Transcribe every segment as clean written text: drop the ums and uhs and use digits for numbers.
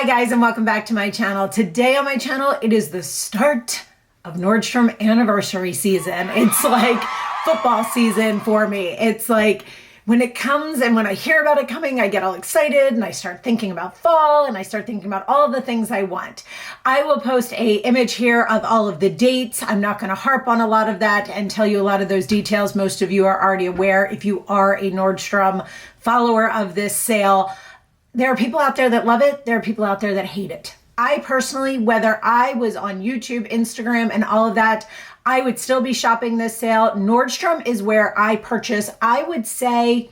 Hi guys, and welcome back to my channel. Today on my channel, it is the start of Nordstrom anniversary season. It's like football season for me. It's like when it comes and when I hear about it coming, I get all excited and I start thinking about fall and I start thinking about all the things I want. I will post a image here of all of the dates. I'm not going to harp on a lot of that and tell you a lot of those details. Most of you are already aware if you are a Nordstrom follower of this sale. There are people out there that love it. There are people out there that hate it. I personally, whether I was on YouTube, Instagram, and all of that, I would still be shopping this sale. Nordstrom is where I purchase, I would say,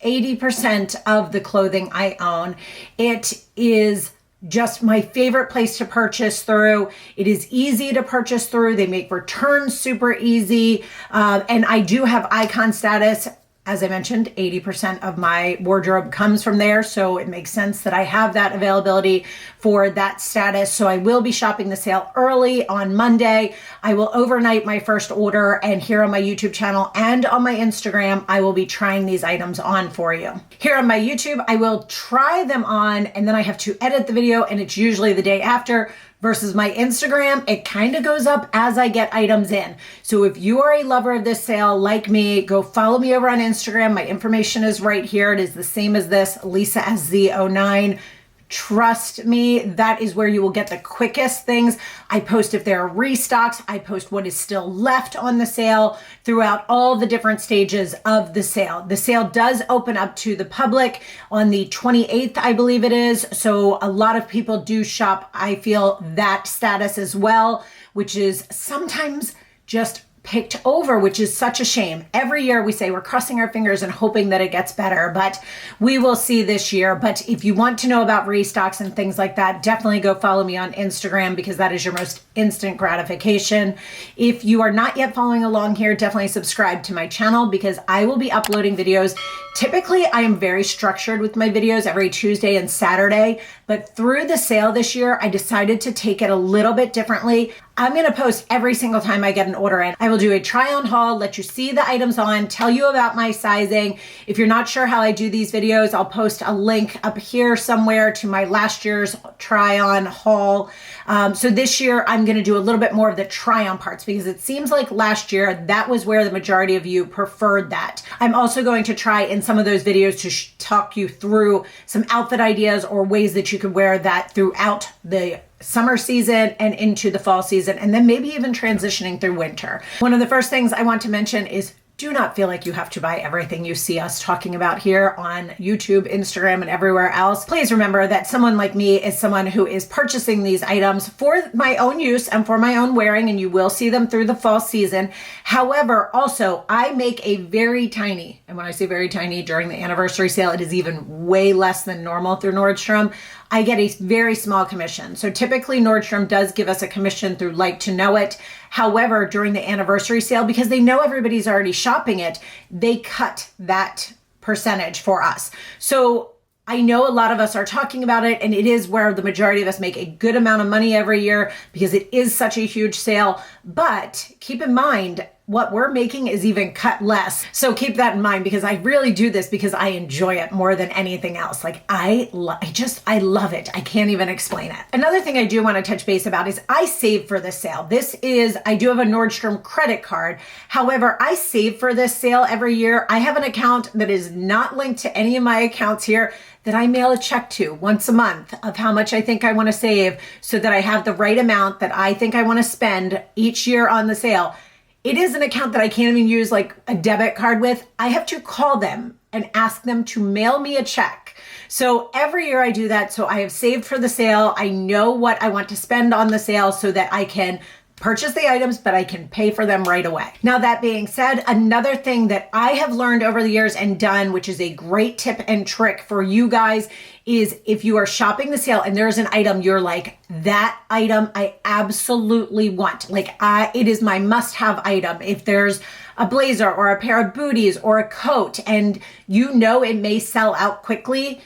80% of the clothing I own. It is just my favorite place to purchase through. It is easy to purchase through. They make returns super easy. And I do have icon status. As I mentioned, 80% of my wardrobe comes from there, so it makes sense that I have that availability for that status. So I will be shopping the sale early on Monday. I will overnight my first order, and here on my YouTube channel and on my Instagram, I will be trying these items on for you. Here on my YouTube, I will try them on, and then I have to edit the video, and it's usually the day after. Versus my Instagram, it kind of goes up as I get items in. So if you are a lover of this sale like me, go follow me over on Instagram. My information is right here. It is the same as this, Lisa SZ09. Trust me, that is where you will get the quickest things. I post if there are restocks. I post what is still left on the sale throughout all the different stages of the sale. The sale does open up to the public on the 28th, I believe it is. So a lot of people do shop, I feel, that status as well, which is sometimes just picked over, which is such a shame. Every year we say we're crossing our fingers and hoping that it gets better, but we will see this year. But if you want to know about restocks and things like that, definitely go follow me on Instagram because that is your most instant gratification. If you are not yet following along here, definitely subscribe to my channel because I will be uploading videos. Typically, I am very structured with my videos every Tuesday and Saturday, but through the sale this year, I decided to take it a little bit differently. I'm going to post every single time I get an order in. I will do a try on haul, let you see the items on, tell you about my sizing. If you're not sure how I do these videos, I'll post a link up here somewhere to my last year's try on haul. So this year, I'm going to do a little bit more of the try on parts because it seems like last year, that was where the majority of you preferred that. I'm also going to try in some of those videos to talk you through some outfit ideas or ways that you could wear that throughout the summer season and into the fall season, and then maybe even transitioning through winter. One of the first things I want to mention is do not feel like you have to buy everything you see us talking about here on YouTube, Instagram, and everywhere else. Please remember that someone like me is someone who is purchasing these items for my own use and for my own wearing, and you will see them through the fall season. However, also, I make a very tiny, and when I say very tiny during the anniversary sale, it is even way less than normal through Nordstrom. I get a very small commission. So typically Nordstrom does give us a commission through Like to Know It. However, during the anniversary sale, because they know everybody's already shopping it, they cut that percentage for us. So I know a lot of us are talking about it, and it is where the majority of us make a good amount of money every year because it is such a huge sale. But keep in mind, what we're making is even cut less. So keep that in mind because I really do this because I enjoy it more than anything else. Like I love it. I can't even explain it. Another thing I do want to touch base about is I save for this sale. I do have a Nordstrom credit card. However, I save for this sale every year. I have an account that is not linked to any of my accounts here that I mail a check to once a month of how much I think I want to save so that I have the right amount that I think I want to spend each year on the sale. It is an account that I can't even use like a debit card with. I have to call them and ask them to mail me a check. So every year I do that. So I have saved for the sale. I know what I want to spend on the sale so that I can purchase the items, but I can pay for them right away. Now, that being said, another thing that I have learned over the years and done, which is a great tip and trick for you guys, is if you are shopping the sale and there's an item you're like, that item I absolutely want. Like it is my must-have item. If there's a blazer or a pair of booties or a coat and you know it may sell out quickly,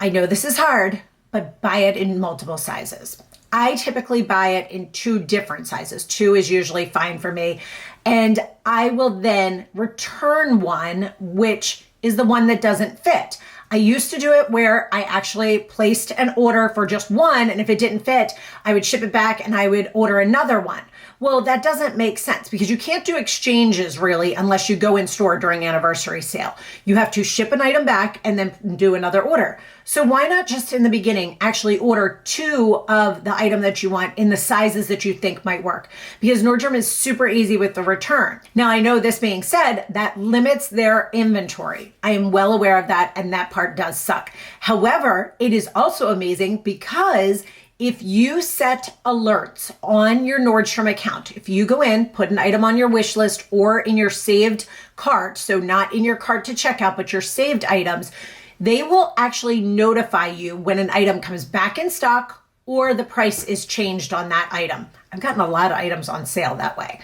I know this is hard, but buy it in multiple sizes. I typically buy it in 2 different sizes. 2 is usually fine for me. And I will then return one, which is the one that doesn't fit. I used to do it where I actually placed an order for just one, and if it didn't fit, I would ship it back and I would order another one. Well, that doesn't make sense because you can't do exchanges really unless you go in store during anniversary sale. You have to ship an item back and then do another order. So why not just in the beginning actually order 2 of the item that you want in the sizes that you think might work? Because Nordstrom is super easy with the return. Now, I know this being said, that limits their inventory. I am well aware of that, and that part does suck. However, it is also amazing because if you set alerts on your Nordstrom account, if you go in, put an item on your wish list or in your saved cart, so not in your cart to checkout, but your saved items, they will actually notify you when an item comes back in stock or the price is changed on that item. I've gotten a lot of items on sale that way.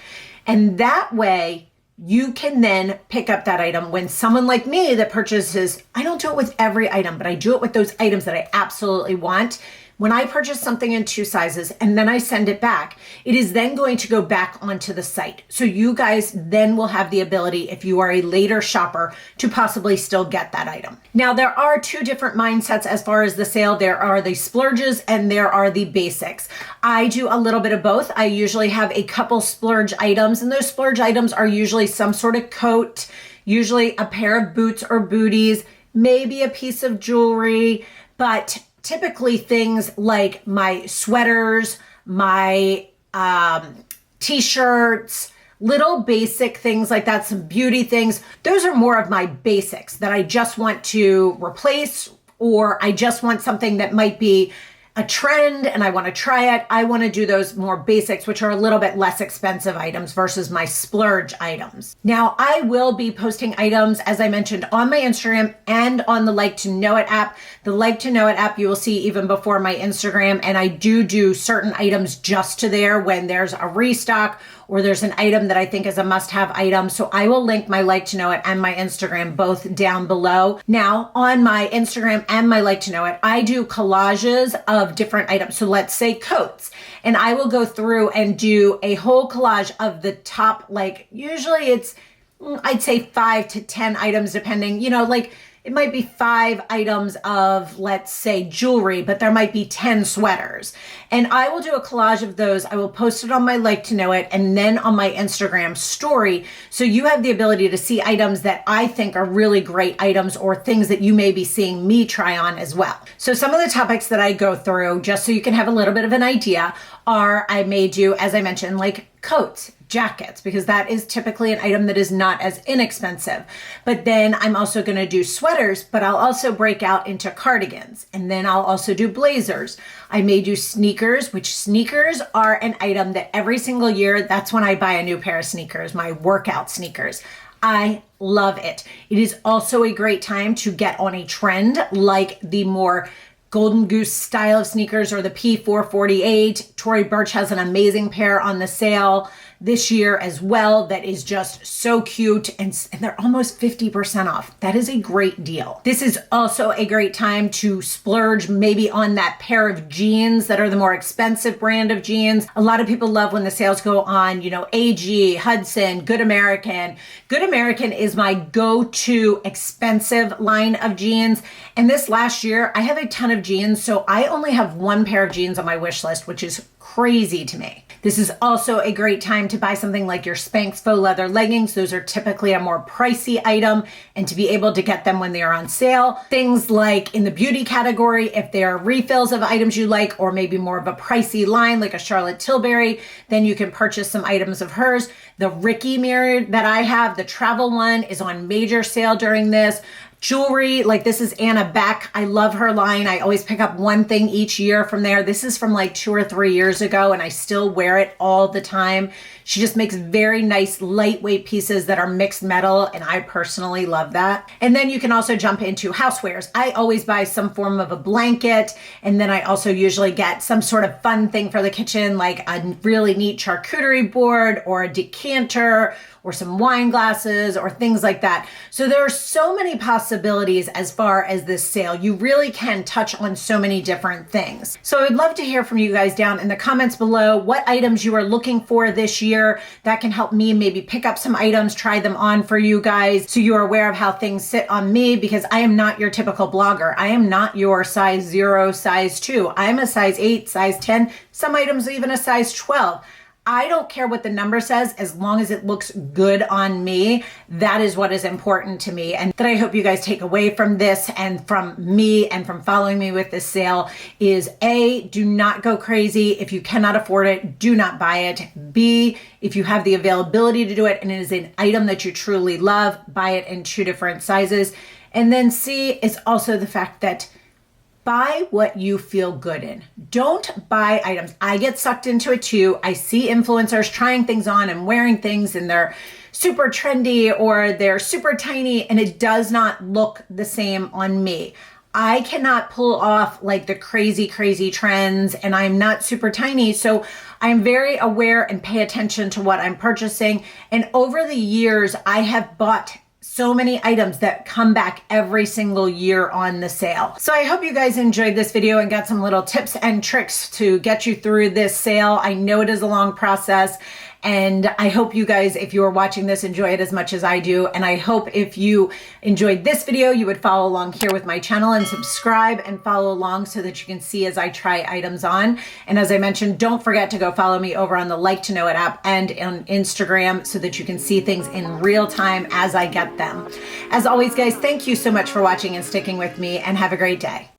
And that way, you can then pick up that item when someone like me that purchases, I don't do it with every item, but I do it with those items that I absolutely want. When I purchase something in 2 sizes and then I send it back, it is then going to go back onto the site. So you guys then will have the ability, if you are a later shopper, to possibly still get that item. Now, there are 2 different mindsets as far as the sale. There are the splurges and there are the basics. I do a little bit of both. I usually have a couple splurge items, and those splurge items are usually some sort of coat, usually a pair of boots or booties, maybe a piece of jewelry, but typically things like my sweaters, my t-shirts, little basic things like that, some beauty things. Those are more of my basics that I just want to replace, or I just want something that might be a trend and I want to try it. I want to do those more basics, which are a little bit less expensive items versus my splurge items. Now, I will be posting items, as I mentioned, on my Instagram and on the Like to Know It app. The Like to Know It app you will see even before my Instagram, and I do certain items just to there when there's a restock or there's an item that I think is a must-have item. So I will link my Like to Know It and my Instagram both down below. Now, on my Instagram and my Like to Know It, I do collages of different items. So let's say coats, and I will go through and do a whole collage of the top, like usually it's, I'd say 5 to 10 items depending, like it might be 5 items of, let's say, jewelry, but there might be 10 sweaters. And I will do a collage of those. I will post it on my Like to Know It and then on my Instagram story. So you have the ability to see items that I think are really great items or things that you may be seeing me try on as well. So some of the topics that I go through, just so you can have a little bit of an idea, are I may do, as I mentioned, like coats, jackets, because that is typically an item that is not as inexpensive. But then I'm also going to do sweaters, but I'll also break out into cardigans. And then I'll also do blazers. I may do sneakers, which sneakers are an item that every single year, that's when I buy a new pair of sneakers, my workout sneakers. I love it. It is also a great time to get on a trend like the more Golden Goose style of sneakers or the P448. Tory Burch has an amazing pair on the sale this year as well that is just so cute, and they're almost 50% off. That is a great deal. This is also a great time to splurge maybe on that pair of jeans that are the more expensive brand of jeans. A lot of people love when the sales go on, AG, Hudson, Good American. Good American is my go-to expensive line of jeans. And this last year, I have a ton of jeans, so I only have 1 pair of jeans on my wish list, which is crazy to me. This is also a great time to buy something like your Spanx faux leather leggings. Those are typically a more pricey item, and to be able to get them when they are on sale. Things like in the beauty category, if they are refills of items you like, or maybe more of a pricey line like a Charlotte Tilbury, then you can purchase some items of hers. The Ricky mirror that I have, the travel one, is on major sale during this. Jewelry, like this is Anna Beck. I love her line. I always pick up one thing each year from there. This is from like 2 or 3 years ago, and I still wear it all the time. She just makes very nice lightweight pieces that are mixed metal, and I personally love that. And then you can also jump into housewares. I always buy some form of a blanket, and then I also usually get some sort of fun thing for the kitchen, like a really neat charcuterie board or a decanter or some wine glasses or things like that. So there are so many possibilities possibilities as far as this sale. You really can touch on so many different things. So I would love to hear from you guys down in the comments below what items you are looking for this year that can help me maybe pick up some items, try them on for you guys so you are aware of how things sit on me, because I am not your typical blogger. I am not your size 0, size 2. I'm a size 8, size 10, some items even a size 12. I don't care what the number says as long as it looks good on me. That is what is important to me. And that I hope you guys take away from this and from me and from following me with this sale is A, do not go crazy. If you cannot afford it, do not buy it. B, if you have the availability to do it and it is an item that you truly love, buy it in 2 different sizes. And then C is also the fact that buy what you feel good in. Don't buy items. I get sucked into it too. I see influencers trying things on and wearing things and they're super trendy or they're super tiny and it does not look the same on me. I cannot pull off like the crazy trends and I'm not super tiny. So I'm very aware and pay attention to what I'm purchasing. And over the years, I have bought so many items that come back every single year on the sale. So I hope you guys enjoyed this video and got some little tips and tricks to get you through this sale. I know it is a long process and I hope you guys, if you are watching this, enjoy it as much as I do. And I hope if you enjoyed this video, you would follow along here with my channel and subscribe and follow along so that you can see as I try items on. And as I mentioned, don't forget to go follow me over on the Like to Know It app and on Instagram so that you can see things in real time as I get them. As always, guys, thank you so much for watching and sticking with me and have a great day.